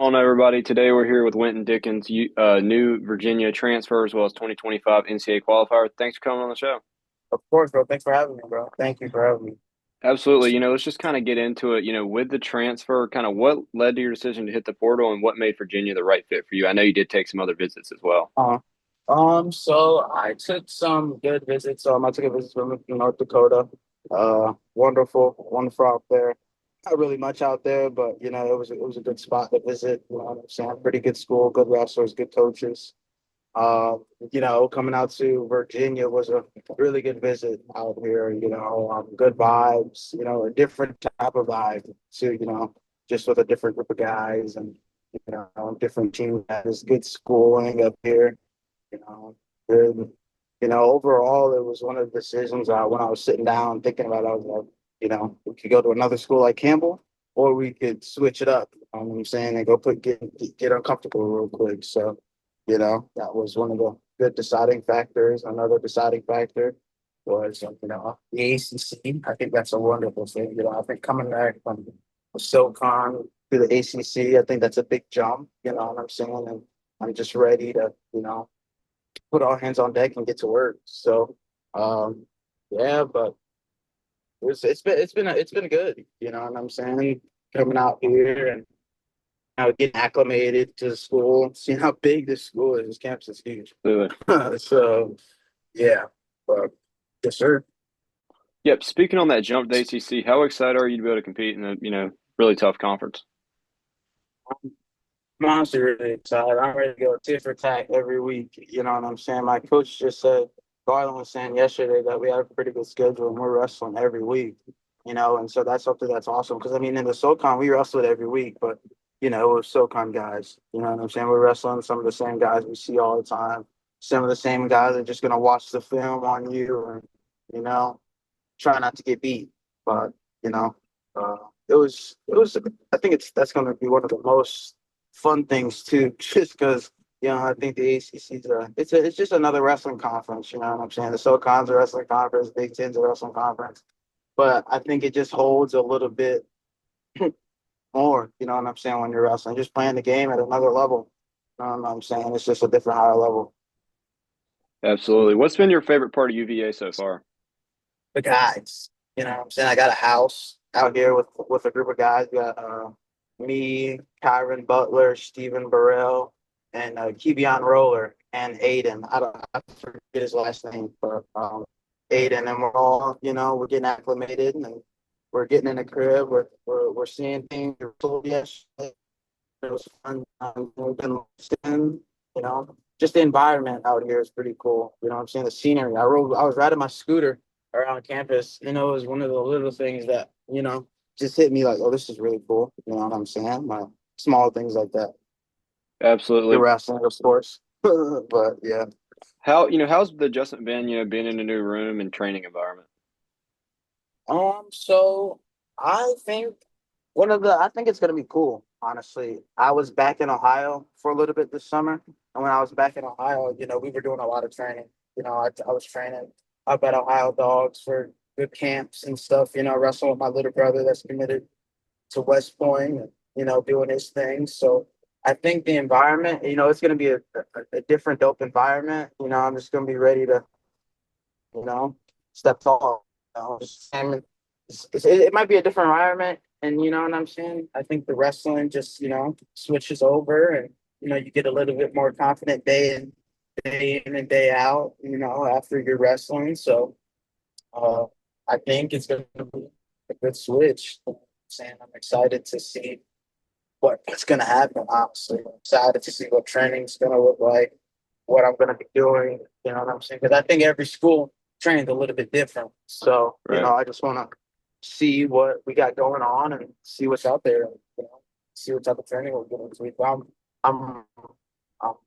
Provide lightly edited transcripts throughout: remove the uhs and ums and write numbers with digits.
On everybody. Today we're here with Wynton Denkins, new Virginia transfer as well as 2025 NCAA qualifier. Thanks for coming on the show. Of course, bro. Thanks for having me, bro. Thank you for having me. Absolutely. Let's just kind of get into it. With the transfer, kind of what led to your decision to hit the portal and what made Virginia the right fit for you? I know you did take some other visits as well. So I took some good visits. I took a visit from North Dakota. Wonderful, wonderful out there. Not really much out there, but it was a good spot to visit. You know what I'm saying? Pretty good school, good wrestlers, good coaches. Coming out to Virginia was a really good visit out here. Good vibes. A different type of vibe too. Just with a different group of guys and different team that is good schooling up here. You know, and, overall, it was one of the decisions when I was sitting down thinking about it, I was like, we could go to another school like Campbell, or we could switch it up. You know what I'm saying, and get uncomfortable real quick. So, that was one of the good deciding factors. Another deciding factor was, the ACC. I think that's a wonderful thing. I think coming back from SoCon to the ACC, I think that's a big jump. You know what I'm saying? And I'm just ready to, put all hands on deck and get to work. So, yeah, but it's been good. You know what I'm saying? Coming out here and getting acclimated to the school, seeing how big this school is. This campus is huge. Absolutely. So, yeah, but yes, sir. Yep. Speaking on that jump to the ACC, how excited are you to be able to compete in a really tough conference? I'm honestly really excited. I'm ready to go tit for tat every week. You know what I'm saying? My coach just said, Garland was saying yesterday that we have a pretty good schedule and we're wrestling every week. And so that's something that's awesome. Because I mean, in the SoCon, we wrestled every week, but we're SoCon guys. You know what I'm saying? We're wrestling some of the same guys we see all the time. Some of the same guys are just gonna watch the film on you and you know try not to get beat. But you know, it was. I think that's gonna be one of the most fun things too, just because I think the ACC is it's just another wrestling conference. You know what I'm saying? The SoCon's a wrestling conference, Big Ten's a wrestling conference, but I think it just holds a little bit more. You know what I'm saying? When you're wrestling, just playing the game at another level. You know what I'm saying? It's just a different higher level. Absolutely. What's been your favorite part of UVA so far? The guys. You know what I'm saying? I got a house out here with a group of guys. We got me, Kyron Butler, Stephen Burrell, and Kevion Roller and Aiden. I forget his last name, but Aiden, and we're all we're getting acclimated and we're getting in the crib. We're seeing things. We're told yesterday. It was fun. We've been listening, just the environment out here is pretty cool. You know what I'm saying? The scenery. I was riding my scooter around campus. It was one of the little things that, just hit me like, oh, this is really cool. You know what I'm saying? Like small things like that. The Absolutely. wrestling, of course. But yeah. How's the adjustment been, being in a new room and training environment? So I think it's gonna be cool, honestly. I was back in Ohio for a little bit this summer. And when I was back in Ohio, we were doing a lot of training. I was training up at Ohio Dogs for good camps and stuff, wrestling with my little brother that's committed to West Point and, doing his thing. So I think the environment, it's gonna be a different dope environment. I'm just gonna be ready to, you know, step tall. It might be a different environment, and you know what I'm saying. I think the wrestling just switches over, and you get a little bit more confident day in and day out. After your wrestling, so uh, I think it's going to be a good switch. Saying I'm excited to see what's going to happen. Honestly, I'm excited to see what training's going to look like, what I'm going to be doing. You know what I'm saying? Because I think every school trains a little bit different. So, Right. I just want to see what we got going on and see what's out there. See what type of training we're getting this week. I'm, I'm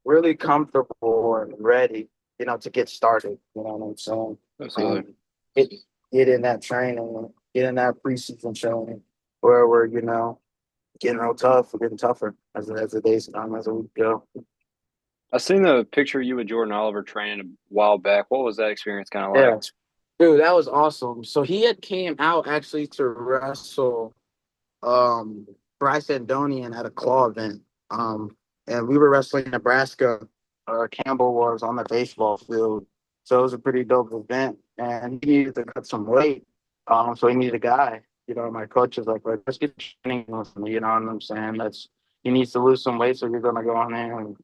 really comfortable and ready, to get started. You know what I'm saying? Absolutely. And get, get in that training, get in that preseason training where we're, getting real tough. We're getting tougher as the days as the week go. I seen the picture of you with Jordan Oliver training a while back. What was that experience kind of like? Yeah, dude, that was awesome. So he had came out actually to wrestle Bryce Andonian at a claw event. Um, and we were wrestling in Nebraska. Campbell was on the baseball field, so it was a pretty dope event. And he needed to cut some weight, so he needed a guy. My coach was like, let's get training with him. You know what I'm saying? He needs to lose some weight, so you're gonna go on there and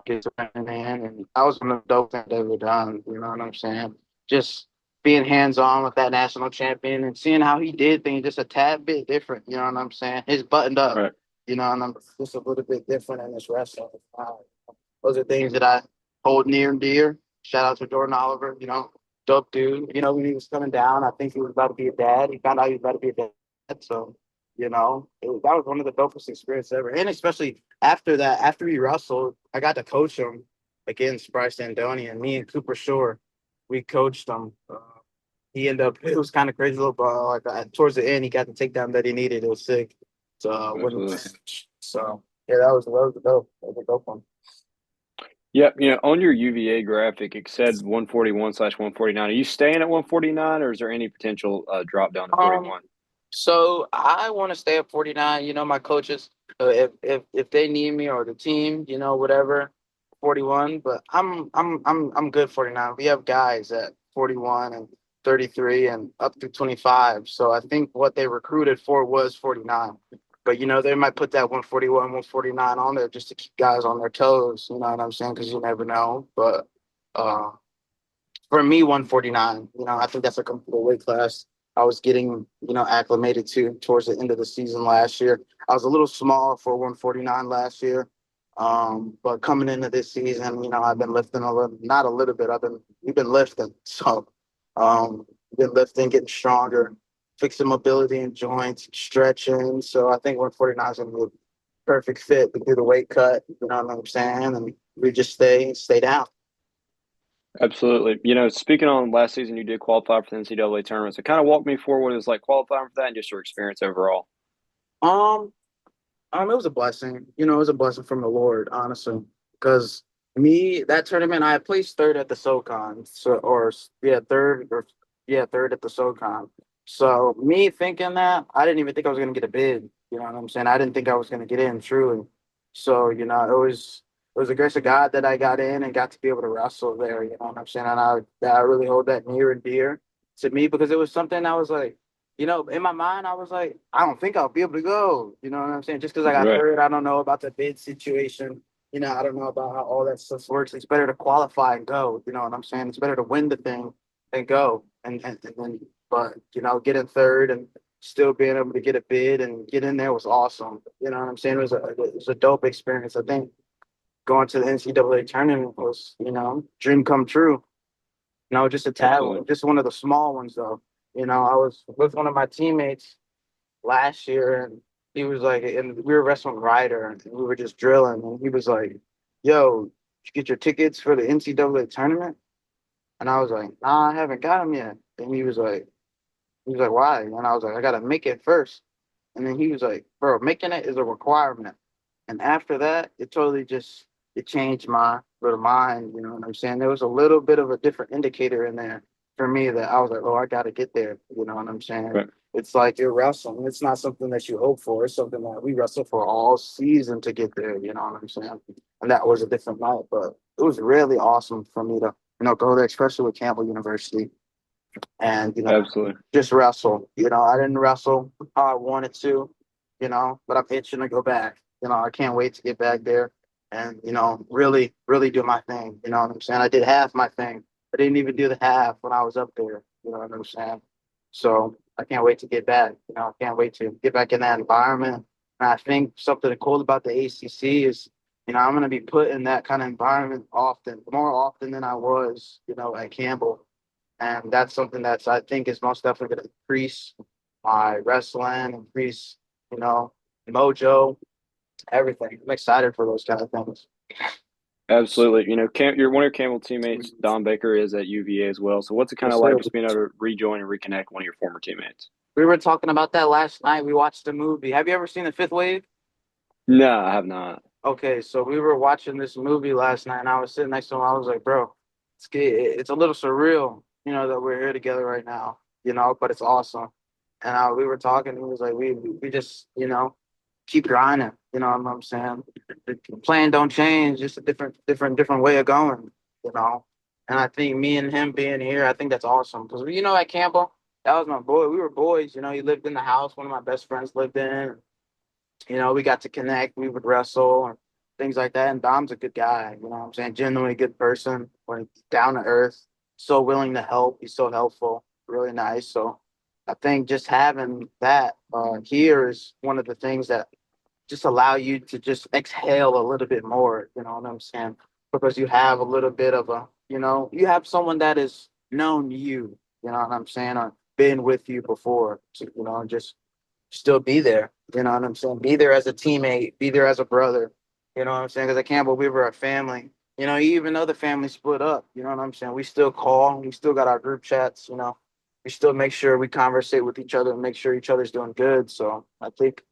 get training in. And that was one of the dope things they've ever done. You know what I'm saying? Just being hands on with that national champion and seeing how he did things just a tad bit different. You know what I'm saying? His buttoned up, Right. and I'm just a little bit different in this wrestling. Those are things that I hold near and dear. Shout out to Jordan Oliver, dope dude. When he was coming down, I think he was about to be a dad. He found out he was about to be a dad. So, that was one of the dopest experiences ever. And especially after that, after he wrestled, I got to coach him against Bryce Andoni, and me and Cooper Shore, we coached him. He ended up, it was kind of crazy, little, towards the end, he got the takedown that he needed. It was sick. So, Absolutely. yeah, that was dope. That was a dope one. Yep. On your UVA graphic, it said 141/149. Are you staying at 149, or is there any potential drop down to Um, 41? so I want to stay at 49. My coaches, if they need me or the team, whatever, 41. But I'm good 49. We have guys at 41 and 33 and up to 25. So I think what they recruited for was 49. But they might put that 141, 149 on there just to keep guys on their toes. You know what I'm saying? Because you never know. But uh, for me, 149, I think that's a comfortable weight class. I was getting, acclimated to towards the end of the season last year. I was a little small for 149 last year. But coming into this season, I've been lifting a little, not a little bit. We've been lifting. So, been lifting, getting stronger, fixing mobility and joints, stretching. So I think 149 is going to be a perfect fit to do the weight cut. You know what I'm saying? And we just stay down. Absolutely. Speaking on last season, you did qualify for the NCAA tournament. So kind of walk me forward what it was like qualifying for that and just your experience overall. Um, it was a blessing. It was a blessing from the Lord, honestly. Because that tournament, I placed third at the SoCon. Third at the SoCon. So me thinking that, I didn't even think I was gonna get a bid. You know what I'm saying? I didn't think I was gonna get in, truly. So, it was a grace of God that I got in and got to be able to wrestle there, you know what I'm saying? And I really hold that near and dear to me because it was something I was like, in my mind, I was like, I don't think I'll be able to go. You know what I'm saying? Just because I got Right. hurt, I don't know about the bid situation. I don't know about how all that stuff works. It's better to qualify and go. You know what I'm saying? It's better to win the thing and go. And then, but getting third and still being able to get a bid and get in there was awesome. You know what I'm saying? It was a dope experience. I think going to the NCAA tournament was, dream come true. Just a tad, Absolutely. just one of the small ones though. I was with one of my teammates last year, and he was like, and we were wrestling Ryder, and we were just drilling, and he was like, "Yo, did you get your tickets for the NCAA tournament?" And I was like, "Nah, I haven't got them yet." And he was like, "Why?" And I was like, "I gotta make it first." And then he was like, "Bro, making it is a requirement." And after that, it changed my little mind. You know what I'm saying? There was a little bit of a different indicator in there for me that I was like, oh, I got to get there. You know what I'm saying? Right. It's like you're wrestling. It's not something that you hope for. It's something that we wrestle for all season to get there. You know what I'm saying? And that was a different night, but it was really awesome for me to, go there, especially with Campbell University and Absolutely. just wrestle. I didn't wrestle how I wanted to, but I'm itching to go back. I can't wait to get back there and really, really do my thing. You know what I'm saying? I did half my thing. I didn't even do the half when I was up there. You know what I'm saying? So I can't wait to get back. I can't wait to get back in that environment. And I think something cool about the ACC is, I'm going to be put in that kind of environment often, more often than I was, at Campbell. And that's something that's I think is most definitely going to increase my wrestling, increase, you know, mojo, everything. I'm excited for those kind of things. Absolutely. One of your Campbell teammates, Don Baker, is at UVA as well. So what's it kind of Yes, like sir. just being able to rejoin and reconnect one of your former teammates? We were talking about that last night. We watched a movie. Have you ever seen The Fifth Wave? No, I have not. Okay, so we were watching this movie last night, and I was sitting next to him. I was like, bro, it's a little surreal, that we're here together right now, but it's awesome. And we were talking. He was like, we just, keep grinding. You know what I'm saying? The plan don't change, just a different way of going. You know, and I think me and him being here, I think that's awesome because at Campbell, that was my boy. We were boys. He lived in the house. One of my best friends lived in. We got to connect. We would wrestle and things like that. And Dom's a good guy. You know what I'm saying? Genuinely good person. When he's down to earth, so willing to help. He's so helpful. Really nice. So I think just having that here is one of the things that just allow you to just exhale a little bit more. You know what I'm saying? Because you have a little bit of you have someone that has known you. You know what I'm saying? Or been with you before. So, just still be there. You know what I'm saying? Be there as a teammate, be there as a brother. You know what I'm saying? Because at Campbell, we were a family. Even though the family split up, you know what I'm saying? We still call, we still got our group chats, we still make sure we conversate with each other and make sure each other's doing good. So I think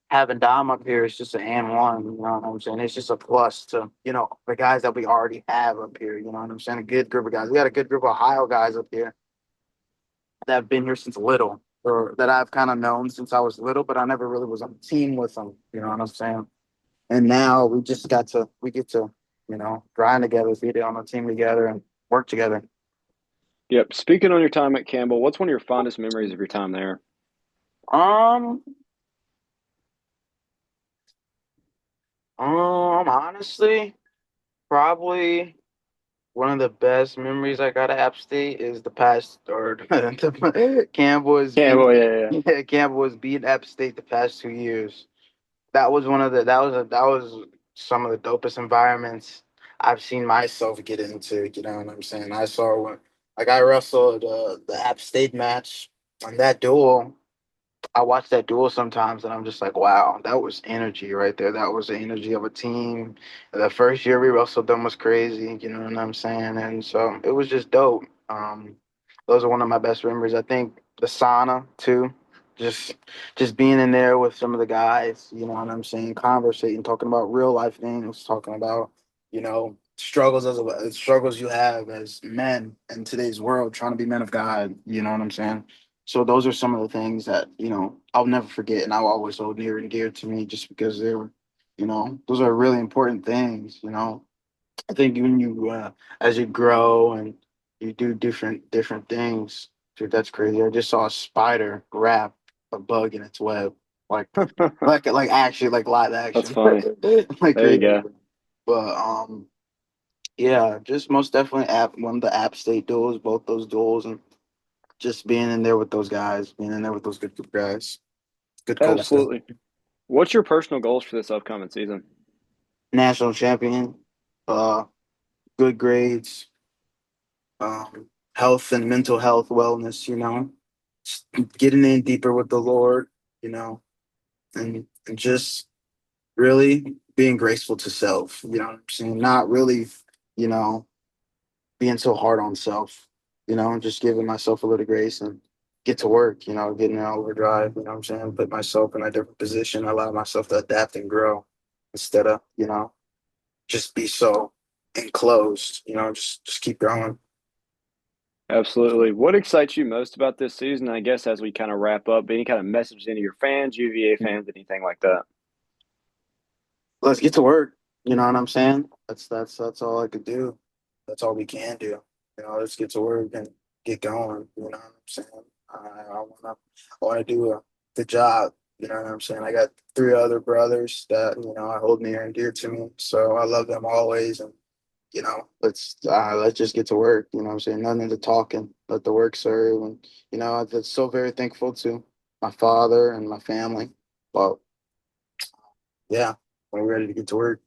having Dom up here is just an and one, you know what I'm saying? It's just a plus to, the guys that we already have up here, you know what I'm saying? A good group of guys. We got a good group of Ohio guys up here that have been here since little, or that I've kind of known since I was little, but I never really was on a team with them. You know what I'm saying? And now we get to, grind together, be there on a team together, and work together. Yep. Speaking on your time at Campbell, what's one of your fondest memories of your time there? Um, honestly, probably one of the best memories I got at App State is the past, or Campbell is Campbell, beating, yeah, yeah. yeah, Campbell has beaten App State the past 2 years. That was some of the dopest environments I've seen myself get into. You know what I'm saying? I saw when like I wrestled the App State match and that duel. I watch that duel sometimes and I'm just like, wow, that was energy right there. That was the energy of a team. The first year we wrestled them was crazy, you know what I'm saying? And so it was just dope. Those are one of my best memories. I think the sauna too. Just just being in there with some of the guys, you know what I'm saying, conversating, talking about real life things, talking about, struggles you have as men in today's world, trying to be men of God, you know what I'm saying? So those are some of the things that, I'll never forget and I'll always hold near and dear to me just because they were, those are really important things, I think when as you grow and you do different things, dude, that's crazy. I just saw a spider wrap a bug in its web, like, like actually, like live That's action, funny. like There you crazy. go. But yeah, just most definitely one of the App State duels, both those duels, and just being in there with those guys, being in there with those good guys, good coaches. Absolutely. What's your personal goals for this upcoming season? National champion, uh, good grades, health and mental health, wellness, just getting in deeper with the Lord, you know, and just really being graceful to self, you know what I'm saying? Not really, you know, being so hard on self, just giving myself a little grace and get to work, getting in overdrive, you know what I'm saying? Put myself in a different position, allow myself to adapt and grow instead of, just be so enclosed, just keep growing. Absolutely. What excites you most about this season? I guess as we kind of wrap up, any kind of message into your fans, UVA fans, anything like that? Let's get to work. You know what I'm saying? That's all I could do. That's all we can do. Let's get to work and get going. You know what I'm saying? I wanna do the job. You know what I'm saying? I got three other brothers that I hold near and dear to me. So I love them always, and let's just get to work. You know what I'm saying? Nothing to talk and let the work serve. And I'm just so very thankful to my father and my family. But yeah, we're ready to get to work.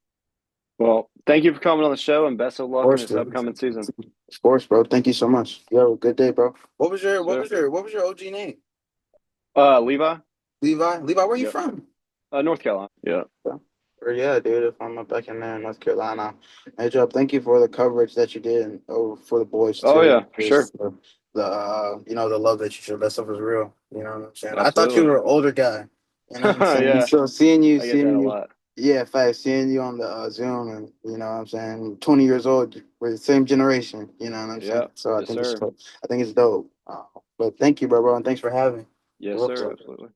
Well, thank you for coming on the show and best of Of luck in course, this bro. upcoming season. Of course, bro. Thank you so much. You have a good day, bro. Yes, sir. What was your OG name? Levi? Levi. Levi, where you Yep. from? North Carolina. Yeah. Or yeah, dude, if I'm back in there in North Carolina. Hey, Joe, thank you for the coverage that you did and for the boys Oh, too. yeah, for sure. Just the love that you showed. That stuff was real. You know what I'm saying? I thought you Absolutely. were an older guy. You know what I'm saying? Yeah, So I get that a seeing you, lot. yeah, fact, seeing you on the Zoom, and you know what I'm saying, 20 years old, we're the same generation. You know what I'm saying? Yeah. So Yes, sir. I think it's dope. But thank you, bro, and thanks for having me. Yes, Real sir. talk. Absolutely.